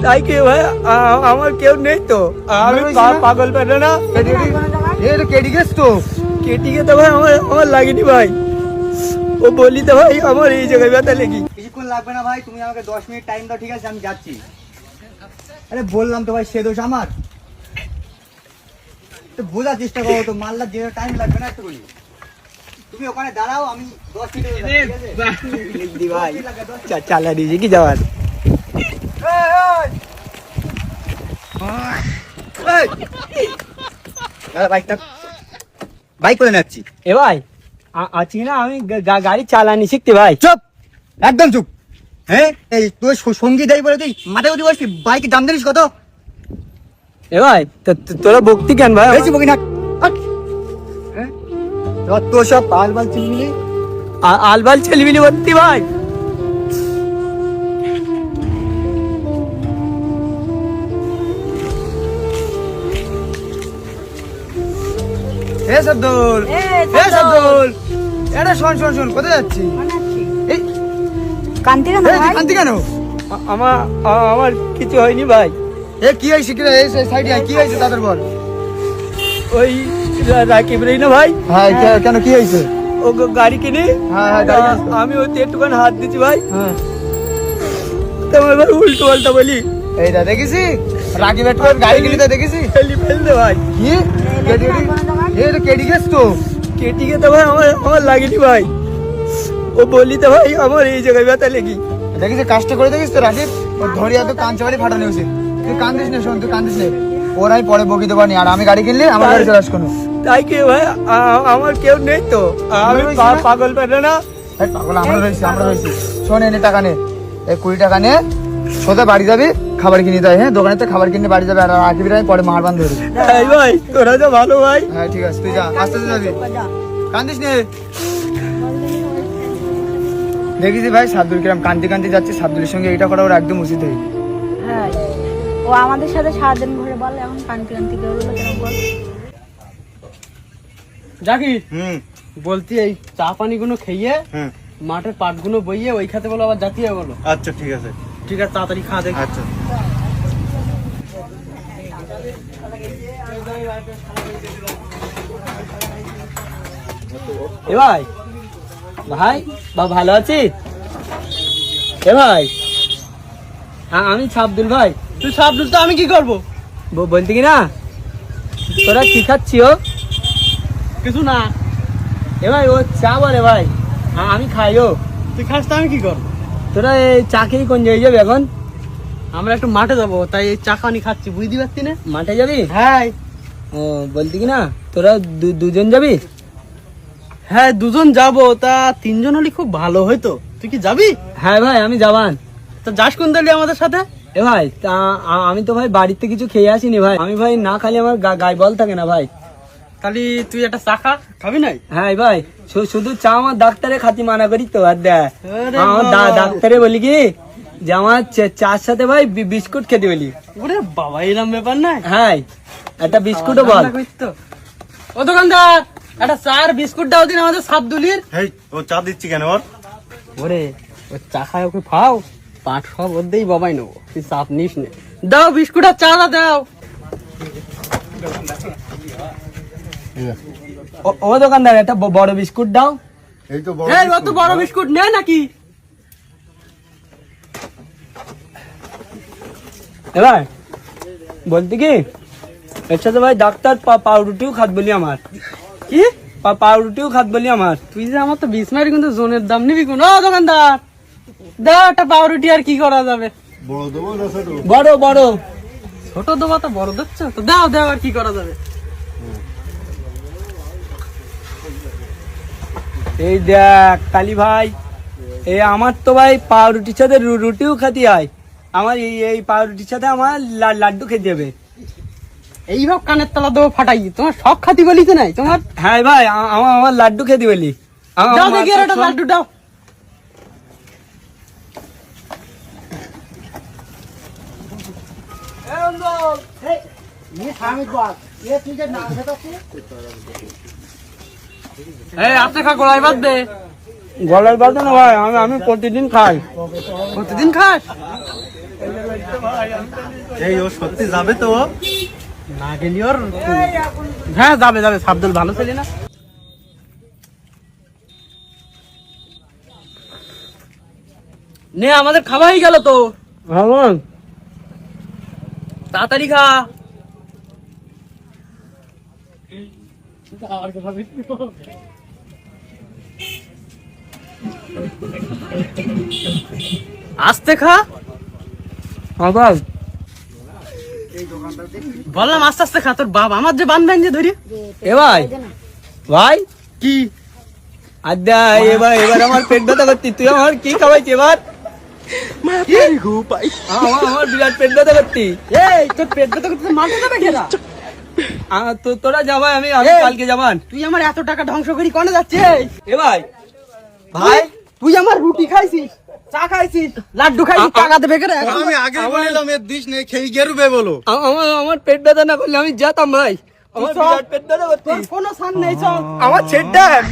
তাই কি ভাই আমার কেউ নেই তো, আমি পাগল পেলে না কেটে গেছ তো? কেটিকে তো ভাই আমার লাগেনি ভাই, ও বলি তো ভাই আমার এই জায়গায় ব্যথা লেগে। কিছুক্ষণ লাগবে না ভাই, তুমি আমাকে 10 মিনিট টাইম দাও, ঠিক আছে? আমি যাচ্ছি। আরে বললাম তো ভাই, সে দোষ আমার। তো বোঝার চেষ্টা করো তো, মাল্লার যে টাইম লাগবে না একটু বলি। তুমি ওখানে দাঁড়াও, আমি 10 মিনিট ভাই চালা দিয়েছে কি যাওয়ার। বাইক করে যাচ্ছি। এ ভাই আছি না, আমি গাড়ি চালানি শিখতে ভাই। চুপ, একদম চুপ। হ্যাঁ, এই তুই সঙ্গী দেয় বলে তুই মাথায় উঠে বসবি? বাইকে দাম জানিস কত? এ ভাই তোরা বকতি কেন ভাই? বেশি বকি না। তোর সব আলবাল চিনবি, আলবাল ছেলিবিলি বলতি ভাই। হে সাবদুল, হে সাবদুল, এটা শোন শোন শোন, কোথায় যাচ্ছি? এই কান্তি কেন এই ভাই? কান্তি কেন? আমার কিছু হয়নি ভাই। এ কি হয়েছে? কি এই সাইডে কি হয়েছে তাদের বল? ওই রাকিব রই না ভাই, হ্যাঁ কেন কি হয়েছে? ও গাড়ি কিনে, হ্যাঁ গাড়ি কিনছে। আমি ওতে একটুখানি হাত দিচ্ছি ভাই, হ্যাঁ তোমার ভাই উল্টো পাল্টা বলি। এইটা দেখেছি, রাকিব একটু গাড়ি কিনতে দেখেছি। ফেলতে ভাই। কি কেডি গেছ তো? কেটিকে তো ভাই আমার লাগেনি ভাই, ও বলি তো ভাই আমার এই জায়গায় ব্যথা লেগে। দেখেছি কাজটা করে দেখিস তো রাকিব, ওর ধরিয়া তো কান চাবাড়ি ফাটানো উচিত। তুই কান্দিস না, শোন তুই কান্দিস না, ওরাই পরে বকি দেবো নি। আর আমি গাড়ি কিনলে আমার গাড়ি চালাস কোনো। তাই কি ভাই আমার কেউ নেই তো, আমি পাগল পেলে না। পাগল আমরা রয়েছি। শোন, এনে টাকা নে, এই 20 টাকা নে, সোজা বাড়ি যাবি, খাবার কিনে দেয়। হ্যাঁ, দোকানে তো খাবার কিনে বাড়ি যাবে। আর রাকিবের আমি পরে মারবান ধরি। এই ভাই তোরা তো ভালো ভাই। হ্যাঁ ঠিক আছে, তুই যা, আস্তে আস্তে যাবি, কান্দিস নে। দেখেছি ভাই সাবদুল কিরাম কান্দি যাচ্ছে। সাবদুলের সঙ্গে এটা করা ওর একদম উচিত হয়নি। হ্যাঁ, ও আমাদের সাথে সারাদিন ঘুরে বলে, এখন কান্তি করে বলে কেন বল? জাকির বলতি এই চা পানি গুলো খেয়ে মাঠের পাট গুলো বইয়ে ওই খাতে বলো, আবার জাতীয় বলো। আচ্ছা ঠিক আছে, ঠিক আছে, তাড়াতাড়ি খা দেখ। আচ্ছা। এ ভাই ভাই ভালো আছিস? এ ভাই আমি সাবদুল ভাই। তুই সাবদুল তো আমি কি করবো? বলতি কি না, তোরা কি খাচ্ছিও? কিছু না। এ ভাই ও চা বলে ভাই, আমি খাইও। তুই খাস তো আমি কি করবো? তোরা এই চা খেয়ে কোন জায়গায় যাবে এখন? আমরা একটু মাঠে যাবো, তাই এই চা পানি খাচ্ছি, বুঝতে পারছি না। মাঠে যাবি? হ্যাঁ ও বলতি কি না, তোরা দুজন যাবি? হ্যাঁ, দুজন যাবো, তা 3 জন হলে খুব ভালো হইতো। তুই কি যাবি? হ্যাঁ ভাই আমি যাবান। তা যাস কোন দলি আমাদের সাথে? এ ভাই তা আমি তো ভাই বাড়িতে কিছু খেয়ে আসিনি ভাই, আমি ভাই না খালি আমার গায়ে বল থাকে না ভাই। তাহলে তুই একটা চা খাবি নাই? হ্যাঁ ভাই শুধু চা আমার ডাক্তারে খাতি মানা করি তো। আর দেখ আরে আমার বাবা। ডাক্তারে বলি কি যে আমার চার সাথে ভাই বিস্কুট খেতে বলি। ওরে বাবা, এরম ব্যাপার নাই। হ্যাঁ একটা বিস্কুটও বল। ও দোকানদার, একটা চার বিস্কুট দাও দিন আমাদের সাবদুলির। এই ও চা দিচ্ছি কেন ওর? ওরে ও চা খায়, ওকে খাও, পাট সব ওদেরই বাবাই নেবো, তুই চাপ নিস নে। দাও বিস্কুট আর চাটা দাও। ও দোকানদার একটা বড় বিস্কুট দাও। এই তো এই অত বড় বিস্কুট নে নাকি? এবার বলতে কি এর সাথে ভাই ডাক্তার পাউরুটিও খাত বলি আমার। কি পাউরুটিও খাত বলি আমার। তুই যে আমার তো 20 মারি কিন্তু জোনের দাম নিবি কোন? ও দোকানদার, দাও একটা পাউরুটি, আর কি করা যাবে? বড় বড় ছোট দেবো তো বড় দিচ্ছ তো, দাও দাও, আর কি করা যাবে? এই দেখ কালী ভাই, এই আমার তো ভাই পাউরুটির সাথে রুটিও খাতি হয়। আমার এই পাউরুটির সাথে আমার লাড্ডু খেতে হবে। এইভাব কানের তলা দেবো ফাটাই, তোমার সব খাতি বলি তো নাই তোমার? হ্যাঁ ভাই আমার লাড্ডু খেতে বলি। দাও দেখি আর একটা লাড্ডু দাও। এই আপনি খা, গোড়াই বাদ দে। গলার বাদ না ভাই, আমি প্রতিদিন খাই। প্রতিদিন খাস? এই ও সত্যি যাবে তো? না গেলি ওর হ্যাঁ যাবে যাবে, সাবদুল ভালো ছেলে না। নে আমাদের খাওয়া হয়ে গেল তো, তাড়াতাড়ি খা। আস্তে খা, আবার বললাম আস্তে আস্তে খা। তোর বাবা আমার যে বান যে ধরি এ ভাই ভাই কি আড্ডা, এবার এবার আমার পেট ব্যথা করতি, তুই আমার কি খাওয়াইছি এবার? আমার বিরাট পেট ব্যথা করতি। এই তোর পেট ব্যথা করতে মারতে যাবে কেনা? তোরা যাবাই, আমি কালকে যাবান। তুই আমার এত টাকা ধ্বংস করি কোনে যাচ্ছিস? এ ভাই ভাই তুই আমার রুটি খাইছিস, চা খাইছিস, লাড্ডু খাইছিস, টাকা দেবে কেন? আমি আগে বললাম এর দিস নেই, খেয়ে গেরুবে বলো। আমার পেট ব্যথা না করলে আমি যেতাম ভাই। আমার বিরাট পেট ব্যথা করতি। তোর কোনো সান নেই, চল। আমার ছেড় দেন।